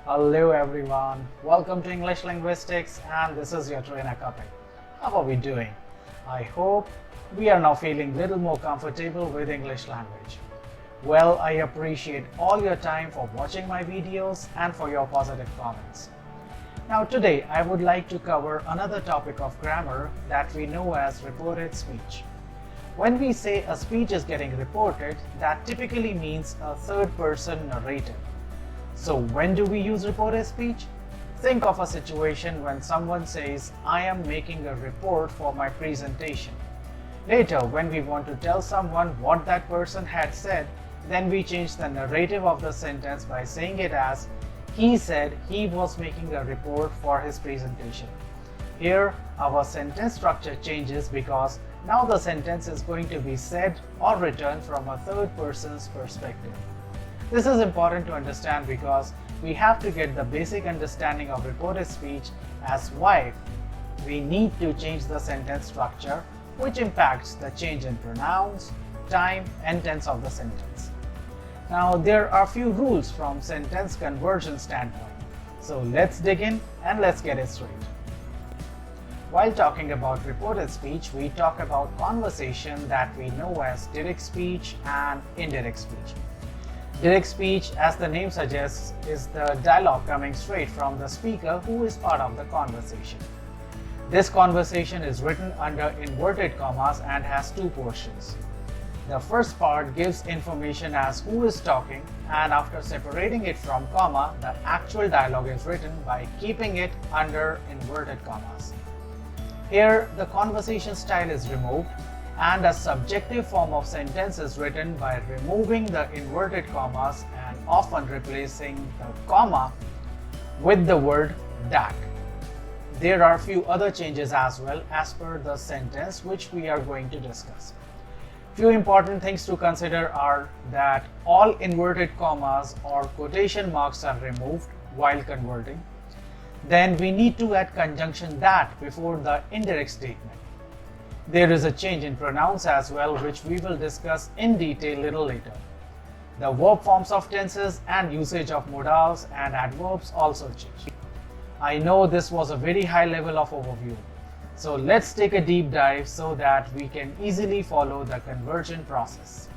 Hello everyone, welcome to English Linguistics, and this is your trainer Kapil. How are we doing? I hope we are now feeling a little more comfortable with English language. Well, I appreciate all your time for watching my videos and for your positive comments. Now today I would like to cover another topic of grammar that we know as reported speech. When we say a speech is getting reported, that typically means a third-person narrative. So when do we use reported speech? Think of a situation when someone says, I am making a report for my presentation. Later, when we want to tell someone what that person had said, then we change the narrative of the sentence by saying it as, he said he was making a report for his presentation. Here, our sentence structure changes because now the sentence is going to be said or written from a third person's perspective. This is important to understand because we have to get the basic understanding of reported speech, as why we need to change the sentence structure, which impacts the change in pronouns, time, and tense of the sentence. Now, there are a few rules from sentence conversion standpoint. So let's dig in and let's get it straight. While talking about reported speech, we talk about conversation that we know as direct speech and indirect speech. Direct speech, as the name suggests, is the dialogue coming straight from the speaker who is part of the conversation. This conversation is written under inverted commas and has two portions. The first part gives information as who is talking, and after separating it from comma, the actual dialogue is written by keeping it under inverted commas. Here, the conversation style is removed, and a subjective form of sentence is written by removing the inverted commas and often replacing the comma with the word that. There are a few other changes as well as per the sentence, which we are going to discuss. Few important things to consider are that all inverted commas or quotation marks are removed while converting. Then we need to add conjunction that before the indirect statement. There is a change in pronouns as well, which we will discuss in detail little later. The verb forms of tenses and usage of modals and adverbs also change. I know this was a very high level of overview. So let's take a deep dive so that we can easily follow the conversion process.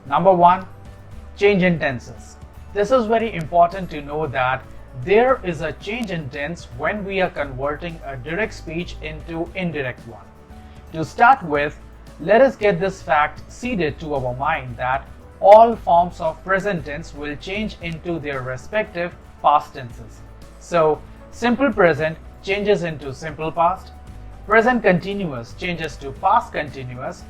Number 1, change in tenses. This is very important to know that there is a change in tense when we are converting a direct speech into indirect one. To start with, let us get this fact seeded to our mind that all forms of present tense will change into their respective past tenses. So, simple present changes into simple past, present continuous changes to past continuous,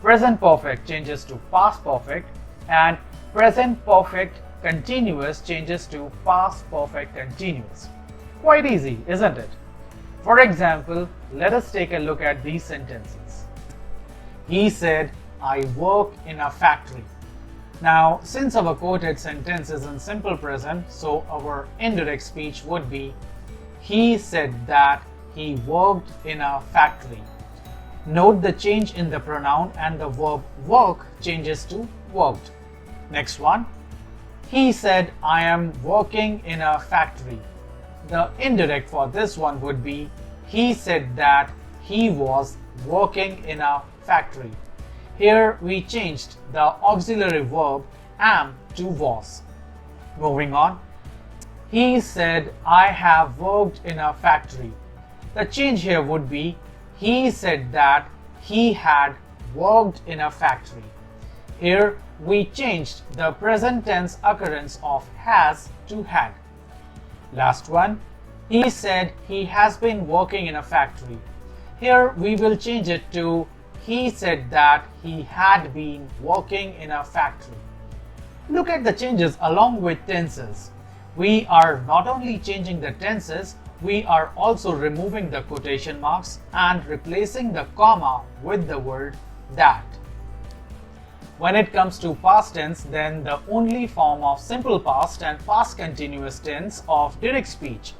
present perfect changes to past perfect, and present perfect continuous changes to past perfect continuous. Quite easy, isn't it? For example, let us take a look at these sentences. He said, I work in a factory. Now, since our quoted sentence is in simple present, so our indirect speech would be, he said that he worked in a factory. Note the change in the pronoun and the verb work changes to worked. Next one. He said, I am working in a factory. The indirect for this one would be, he said that he was working in a factory. Here we changed the auxiliary verb am to was. Moving on. He said, I have worked in a factory. The change here would be, he said that he had worked in a factory. Here we changed the present tense occurrence of has to had. Last one, he said he has been working in a factory. Here we will change it to he said that he had been working in a factory. Look at the changes along with tenses. We are not only changing the tenses, we are also removing the quotation marks and replacing the comma with the word that. When it comes to past tense, then the only form of simple past and past continuous tense of direct speech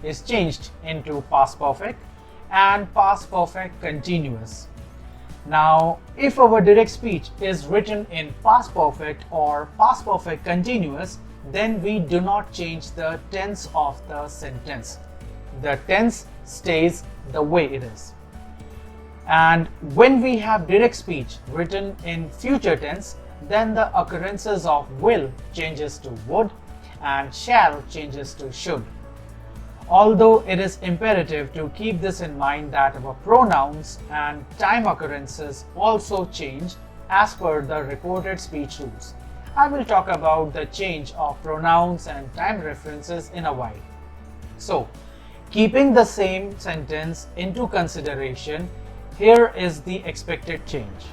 is changed into past perfect and past perfect continuous. Now, if our direct speech is written in past perfect or past perfect continuous, then we do not change the tense of the sentence. The tense stays the way it is. And when we have direct speech written in future tense, then the occurrences of will changes to would and shall changes to should. Although it is imperative to keep this in mind that our pronouns and time occurrences also change as per the reported speech rules. I will talk about the change of pronouns and time references in a while. So, keeping the same sentence into consideration, here is the expected change.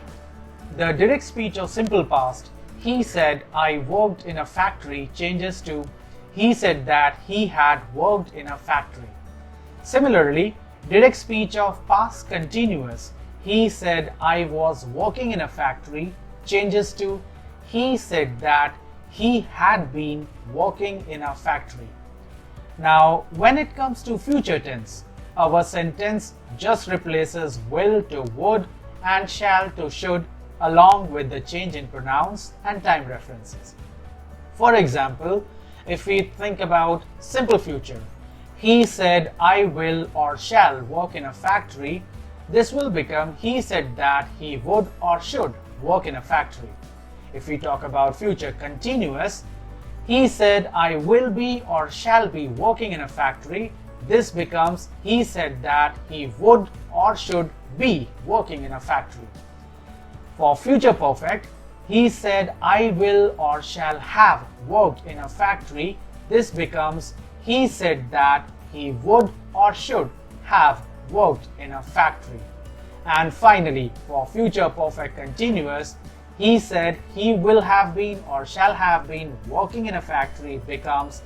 The direct speech of simple past, he said I worked in a factory, changes to he said that he had worked in a factory. Similarly, direct speech of past continuous, he said I was working in a factory, changes to he said that he had been working in a factory. Now, when it comes to future tense, our sentence just replaces will to would and shall to should along with the change in pronouns and time references. For example, if we think about simple future, he said I will or shall work in a factory, this will become he said that he would or should work in a factory. If we talk about future continuous, he said I will be or shall be working in a factory, this becomes he said that he would or should be working in a factory. For future perfect, he said I will or shall have worked in a factory, this becomes he said that he would or should have worked in a factory. And finally, for future perfect continuous, he said he will have been or shall have been working in a factory becomes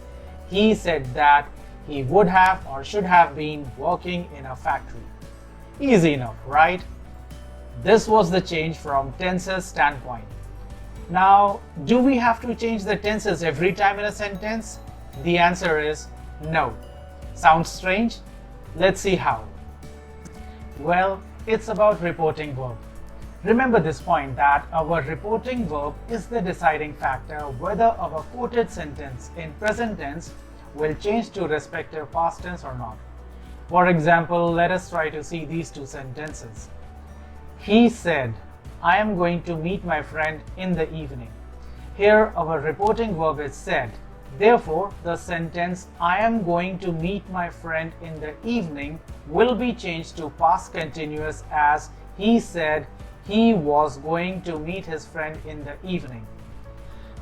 he said that he would have or should have been working in a factory. Easy enough, right? This was the change from tenses standpoint. Now, do we have to change the tenses every time in a sentence? The answer is no. Sounds strange? Let's see how. Well, it's about reporting verb. Remember this point that our reporting verb is the deciding factor whether our quoted sentence in present tense will change to respective past tense or not. For example, let us try to see these two sentences. He said, I am going to meet my friend in the evening. Here our reporting verb is said. Therefore, the sentence I am going to meet my friend in the evening will be changed to past continuous as he said he was going to meet his friend in the evening.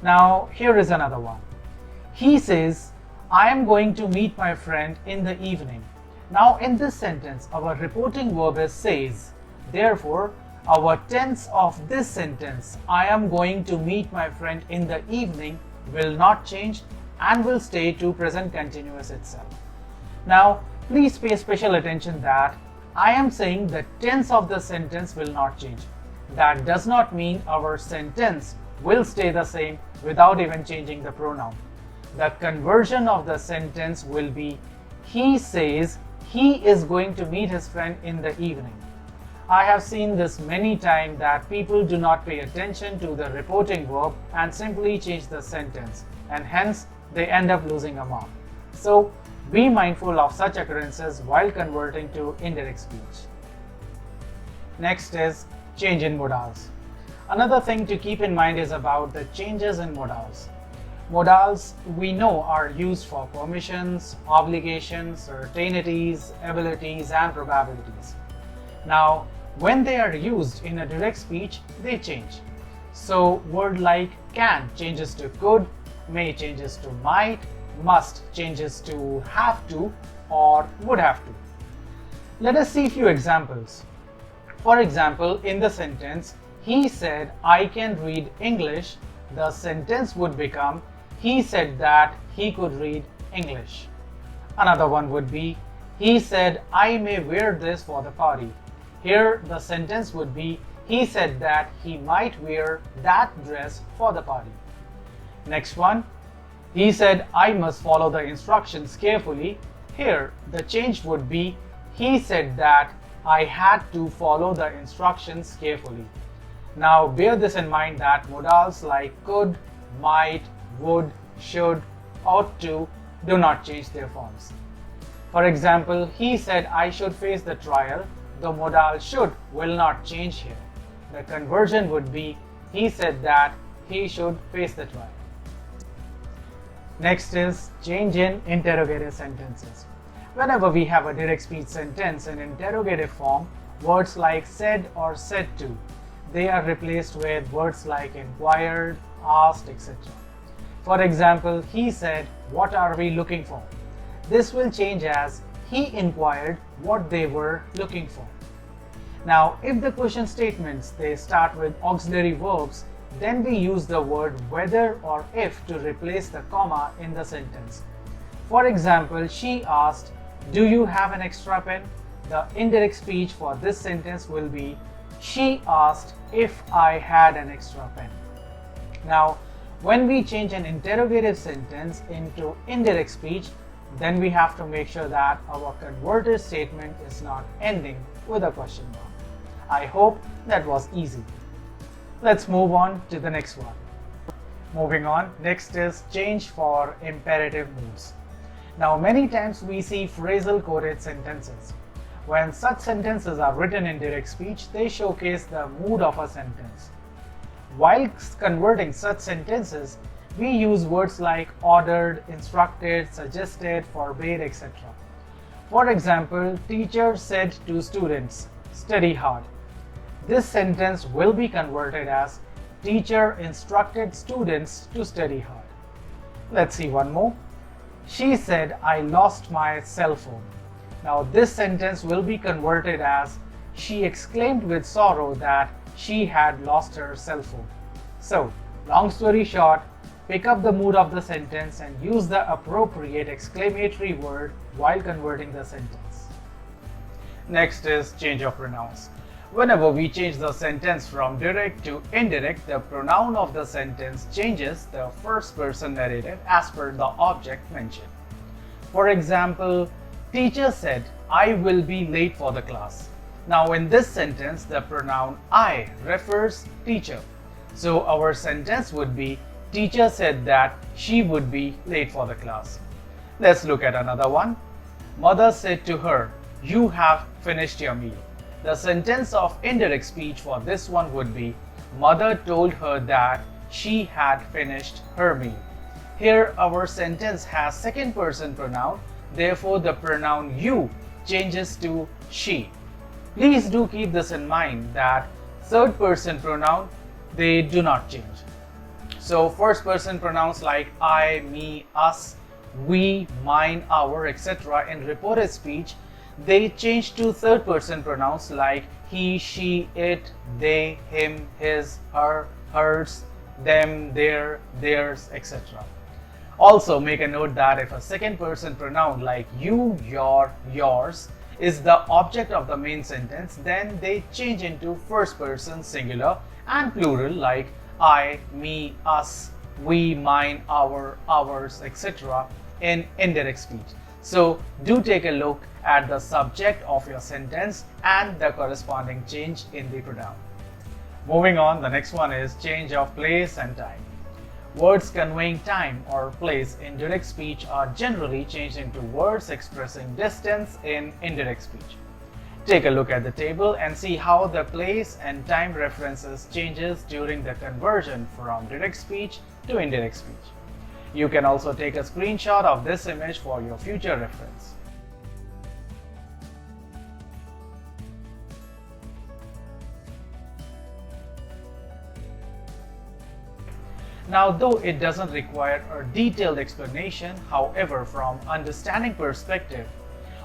Now, here is another one. He says, I am going to meet my friend in the evening. Now, in this sentence, our reporting verb is says. Therefore, our tense of this sentence, I am going to meet my friend in the evening, will not change and will stay to present continuous itself. Now, please pay special attention that I am saying the tense of the sentence will not change. That does not mean our sentence will stay the same without even changing the pronoun. The conversion of the sentence will be he says he is going to meet his friend in the evening. I have seen this many times that people do not pay attention to the reporting verb and simply change the sentence, and hence they end up losing a mark. So be mindful of such occurrences while converting to indirect speech. Next is change in modals. Another thing to keep in mind is about the changes in modals. Modals we know are used for permissions, obligations, certainties, abilities, and probabilities. Now, when they are used in a direct speech, they change. So, word like can changes to could, may changes to might, must changes to have to, or would have to. Let us see a few examples. For example, in the sentence, he said, I can read English, the sentence would become, he said that he could read English. Another one would be, he said, I may wear this for the party. Here, the sentence would be, he said that he might wear that dress for the party. Next one, he said, I must follow the instructions carefully. Here, the change would be, he said that I had to follow the instructions carefully. Now, bear this in mind that modals like could, might, would, should, ought to do not change their forms. For example, he said I should face the trial. The modal should will not change here. The conversion would be he said that he should face the trial. Next is change in interrogative sentences. Whenever we have a direct speech sentence in interrogative form, words like said or said to, they are replaced with words like inquired, asked, etc. For example, he said, "What are we looking for?" This will change as he inquired what they were looking for. Now, if the question statements they start with auxiliary verbs, then we use the word whether or if to replace the comma in the sentence. For example, she asked, "Do you have an extra pen?" The indirect speech for this sentence will be, she asked if I had an extra pen. Now, when we change an interrogative sentence into indirect speech, then we have to make sure that our converted statement is not ending with a question mark. I hope that was easy. Let's move on to the next one. Moving on, next is change for imperative moods. Now, many times we see phrasal coded sentences. When such sentences are written in direct speech, they showcase the mood of a sentence. While converting such sentences, we use words like ordered, instructed, suggested, forbade, etc. For example, teacher said to students, "Study hard." This sentence will be converted as teacher instructed students to study hard. Let's see one more. She said, "I lost my cell phone." Now this sentence will be converted as she exclaimed with sorrow that she had lost her cell phone. So, long story short, pick up the mood of the sentence and use the appropriate exclamatory word while converting the sentence. Next is change of pronouns. Whenever we change the sentence from direct to indirect, the pronoun of the sentence changes the first person narrative as per the object mentioned. For example, teacher said, "I will be late for the class." Now in this sentence, the pronoun I refers teacher. So our sentence would be, teacher said that she would be late for the class. Let's look at another one. Mother said to her, "You have finished your meal." The sentence of indirect speech for this one would be, mother told her that she had finished her meal. Here our sentence has second person pronoun, therefore the pronoun you changes to she. Please do keep this in mind that third person pronoun, they do not change. So first person pronouns like I, me, us, we, mine, our, etc. in reported speech, they change to third person pronouns like he, she, it, they, him, his, her, hers, them, their, theirs, etc. Also make a note that if a second person pronoun like you, your, yours is the object of the main sentence, then they change into first person singular and plural like I, me, us, we, mine, our, ours, etc. in indirect speech. So do take a look at the subject of your sentence and the corresponding change in the pronoun. Moving on, the next one is change of place and time. Words conveying time or place in direct speech are generally changed into words expressing distance in indirect speech. Take a look at the table and see how the place and time references changes during the conversion from direct speech to indirect speech. You can also take a screenshot of this image for your future reference. Now, though it doesn't require a detailed explanation, however, from understanding perspective,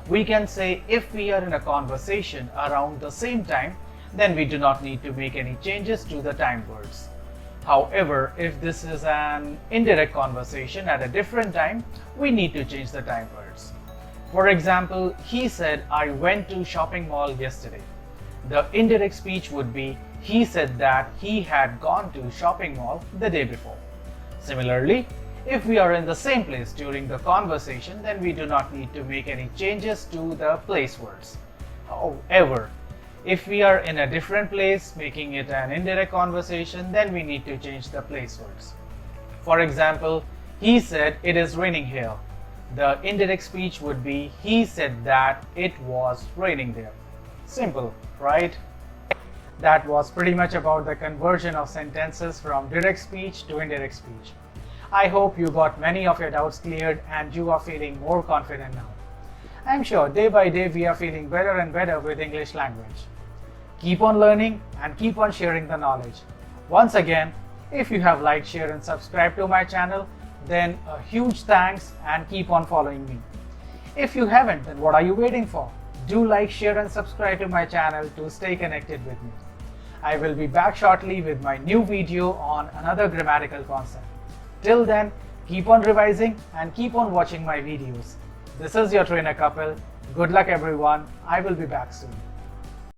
we can say if we are in a conversation around the same time, then we do not need to make any changes to the time words. However, if this is an indirect conversation at a different time, we need to change the time words. For example, he said, "I went to shopping mall yesterday." The indirect speech would be, he said that he had gone to shopping mall the day before. Similarly, if we are in the same place during the conversation, then we do not need to make any changes to the place words. However, if we are in a different place, making it an indirect conversation, then we need to change the place words. For example, He said it is raining here. The indirect speech would be he said that it was raining there. Simple, right? That was pretty much about the conversion of sentences from direct speech to indirect speech. I hope you got many of your doubts cleared and you are feeling more confident now. I'm sure day by day we are feeling better and better with English language. Keep on learning and keep on sharing the knowledge. Once again, if you have liked, share and subscribe to my channel, then a huge thanks and keep on following me. If you haven't, then what are you waiting for? Do like, share and subscribe to my channel to stay connected with me. I will be back shortly with my new video on another grammatical concept. Till then, keep on revising and keep on watching my videos. This is your trainer Kapil. Good luck everyone. I will be back soon.